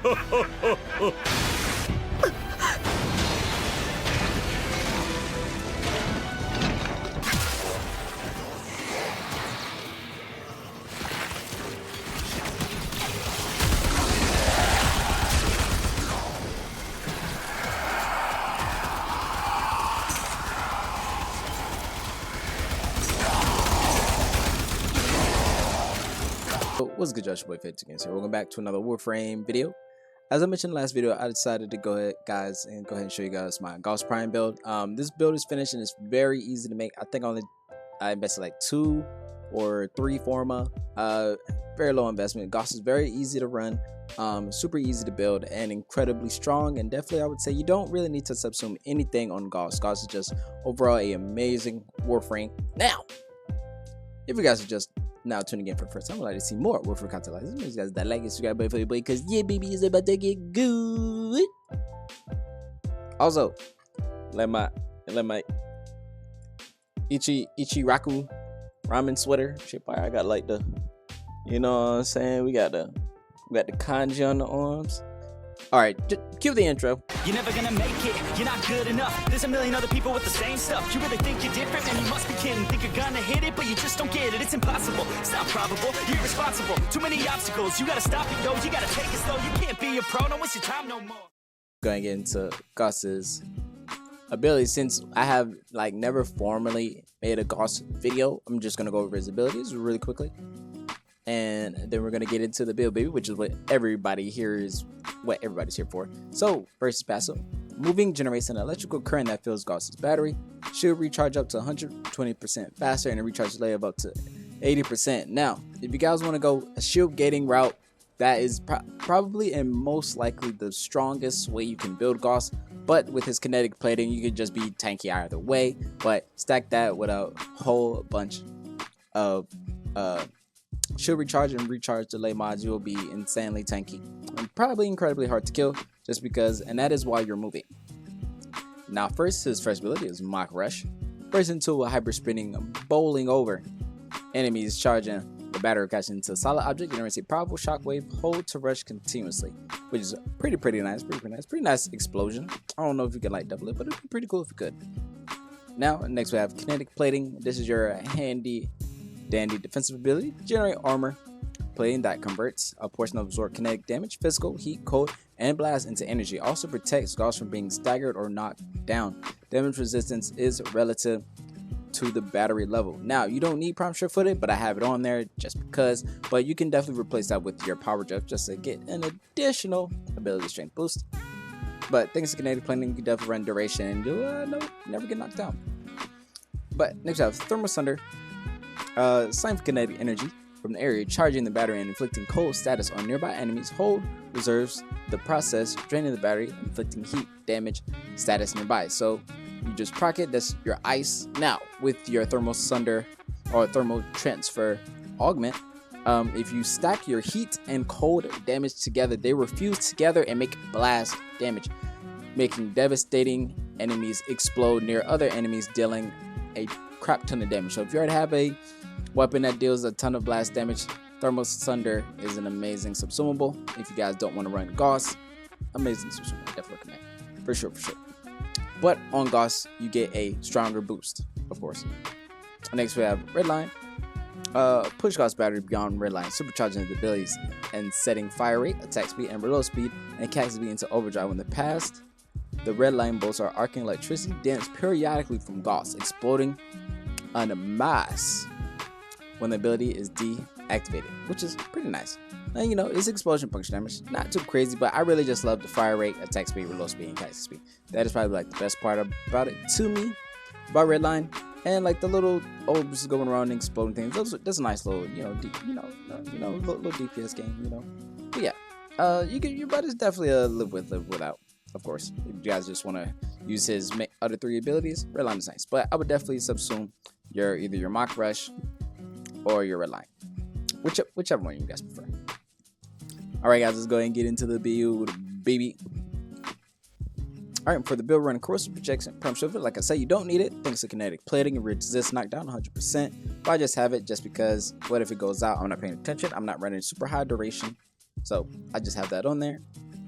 What's good, Josh? Boy, Fed Games here. Welcome back to another Warframe video. As I mentioned in the last video, I decided to go ahead, guys, and go ahead and show you guys my GAUSS Prime build. This build is finished and it's very easy to make. I think I invested like 2 or 3 forma. Very low investment. GAUSS is very easy to run, super easy to build, and incredibly strong. And definitely, I would say you don't really need to subsume anything on GAUSS. GAUSS is just overall a amazing Warframe. Now, if you guys are just now tuning in for the first time, I'd like to see more Warframe content like this. Make sure you guys that like and subscribe button for your boy, because yeah, baby, is about to get good. Also, let my Ichiraku ramen sweater shit fire. I got like the, you know what I'm saying, we got the kanji on the arms. All right, just cue the intro. You're never gonna make it, you're not good enough. There's a million other people with the same stuff. You really think you're different? Man, you must be kidding. Think you're gonna hit it, but you just don't get it. It's impossible, it's not probable, you're irresponsible. Too many obstacles, you gotta stop it, yo. You gotta take it slow, you can't be a pro. Don't waste your time no more. Going to get into GAUSS's abilities. Since I have like never formally made a GAUSS video, I'm just gonna go over his abilities really quickly, and then we're gonna get into the build, baby, which is what everybody's here for. So first is passive. Moving generates an electrical current that fills GAUSS's battery. Shield recharge up to 120% faster, and a recharge delay of up to 80%. Now, if you guys want to go a shield gating route, that is probably and most likely the strongest way you can build GAUSS. But with his kinetic plating, you could just be tanky either way. But stack that with a whole bunch of shield recharge and recharge delay mods, you will be insanely tanky and probably incredibly hard to kill, just because, and that is why you're moving. Now, his first ability is Mock Rush. Burst into a hyper sprinting, bowling over enemies, charging the battery catching into a solid object, generates a powerful shockwave, hold to rush continuously, which is pretty nice. Pretty nice explosion. I don't know if you could like double it, but it'd be pretty cool if you could. Now, next we have kinetic plating. This is your handy dandy defensive ability. Generate armor plating that converts a portion of absorbed kinetic damage, physical, heat, cold, and blast into energy. Also protects GAUSS from being staggered or knocked down. Damage resistance is relative to the battery level. Now, you don't need prompt sure footed, but I have it on there just because. But you can definitely replace that with your power jump just to get an additional ability strength boost. But thanks to kinetic plating, you can definitely run duration and you never get knocked down. But next we have thermal thunder. Sign for kinetic energy from the area, charging the battery and inflicting cold status on nearby enemies. Hold reserves the process, draining the battery, inflicting heat damage status nearby. So you just proc it, that's your ice. Now, with your thermal thunder or thermal transfer augment, if you stack your heat and cold damage together, they refuse together and make blast damage, making devastating enemies explode near other enemies, dealing a crap ton of damage. So if you already have a weapon that deals a ton of blast damage, Thermal Thunder is an amazing subsumable. If you guys don't want to run GAUSS, amazing subsumable, definitely recommend, for sure. But on GAUSS, you get a stronger boost, of course. Next we have Redline. Push GAUSS battery beyond Redline, supercharging the abilities and setting fire rate, attack speed, and reload speed, and cast speed into overdrive. When the past, the Redline bolts are arcing electricity dance periodically from GAUSS, exploding en masse when the ability is deactivated, which is pretty nice. And you know, it's explosion puncture damage, not too crazy, but I really just love the fire rate, attack speed, reload speed, and cast speed. That is probably like the best part about it to me, about Redline. And like the little orbs going around and exploding things, that's a nice little, little DPS game, you know. But yeah, you better definitely live without, of course. If you guys just want to use his other 3 abilities, Redline is nice. But I would definitely subsume either your Mock Rush or your Redline, whichever one you guys prefer. All right, guys, let's go ahead and get into the build, baby. All right, for the build, run corrosive projection, prompt shift. Like I said, you don't need it thanks to kinetic plating. It resists knockdown 100%. But I just have it just because, what if it goes out? I'm not paying attention. I'm not running super high duration, so I just have that on there.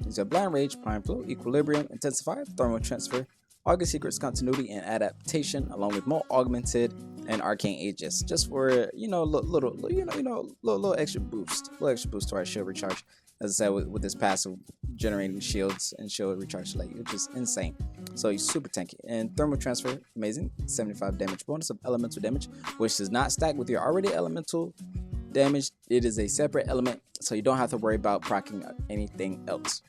Is your Blind Rage, Prime Flow, Equilibrium, Intensify, Thermal Transfer, August Secrets, Continuity, and Adaptation, along with more Augmented and Arcane Aegis, just for little extra boost, to our shield recharge. As I said, with this passive generating shields and shield recharge, like which is insane. So he's super tanky. And Thermal Transfer, amazing, 75 damage bonus of elemental damage, which does not stack with your already elemental damage. It is a separate element, so you don't have to worry about proccing anything else.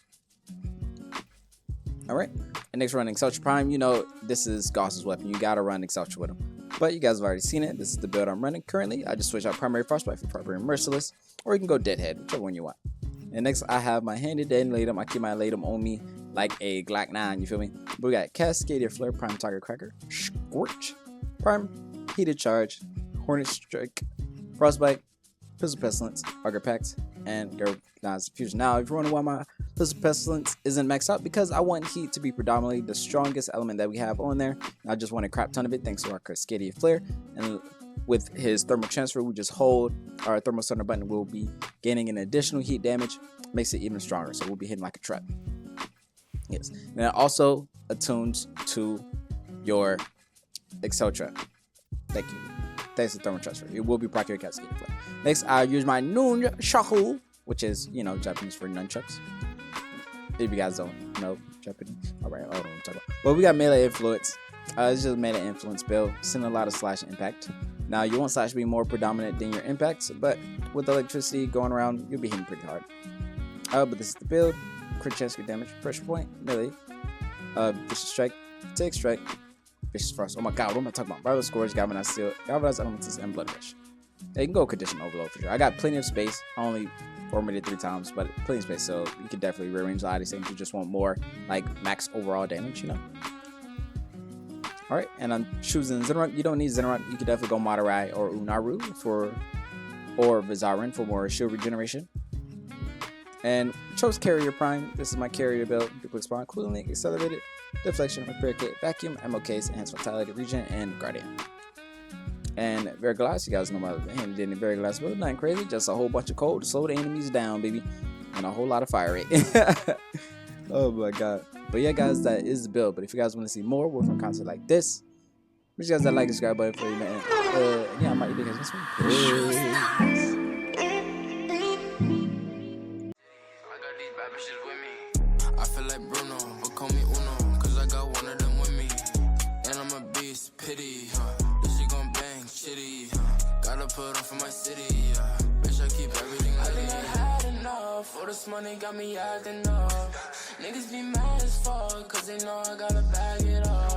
Alright, and next running Exceltra Prime. You know this is GAUSS's weapon. You gotta run Exceltra with him. But you guys have already seen it. This is the build I'm running currently. I just switch out Primary Frostbite for Primary Merciless, or you can go Deadhead, whichever one you want. And next I have my Handy Dandy Latum. I keep my Latum on me like a Glock 9, you feel me? But we got Cascadia Flare, Prime Target Cracker, Scorch, Prime Heated Charge, Hornet Strike, Frostbite, Pistol Pestilence, Auger Pact, and Galvanized Fusion. Now, if you're wondering why my Pistol Pestilence isn't maxed out, because I want heat to be predominantly the strongest element that we have on there. I just want a crap ton of it thanks to our Cascadia Flare. And with his Thermal Transfer, we just hold our Thermal Stunner button. We'll be gaining an additional heat damage, makes it even stronger. So we'll be hitting like a trap. Yes, and it also attunes to your Exceltra. Thank you. Thanks to Thermal Transfer. It will be proc your Cascadia Flare. Next, I'll use my Nunchaku, which is, Japanese for nunchucks. If you guys don't know Japanese. Alright, I don't know what I'm talking about. But we got melee influence. It's just melee influence build. Send a lot of slash impact. Now, you want slash to be more predominant than your impacts, but with electricity going around, you'll be hitting pretty hard. But this is the build. Crit chance, crit damage, pressure point, melee, vicious strike, take strike, vicious frost. Oh my god, what am I talking about? Barrel Scourge, Galvanized Steel, Galvanized Elementals, and Blood Rush. Yeah, you can go Condition Overload for sure. I got plenty of space. I only formatted 3 times, but plenty of space, so you can definitely rearrange a lot of these things. You just want more, like, max overall damage, Alright, and I'm choosing Zenrun. You don't need Zenrun. You can definitely go Madurai or Unaru or Vizarin for more shield regeneration. And chose Carrier Prime. This is my Carrier build. Quick Spawn, Cooling Link, Accelerated, Deflection, Repair Kit, Vacuum, Ammo Case, Enhanced Vitality, Regen, and Guardian. And Verglass, you guys know about the Handy Dandy Verglass build. Nothing crazy, just a whole bunch of code to slow the enemies down, baby. And a whole lot of fire rate. Oh my god. But yeah, guys, that is the build. But if you guys want to see more Warframe content like this, make sure you guys that like and subscribe button for you, man. Yeah, I might be this one. I feel like Bruno, but call me Uno, cause I got one of them with me. And I'm a beast, pity, this shit gon' bang, shitty, gotta put on for my city, bitch, I keep everything I think I had enough, all this money got me acting up. Niggas be mad as fuck, cause they know I gotta bag it up.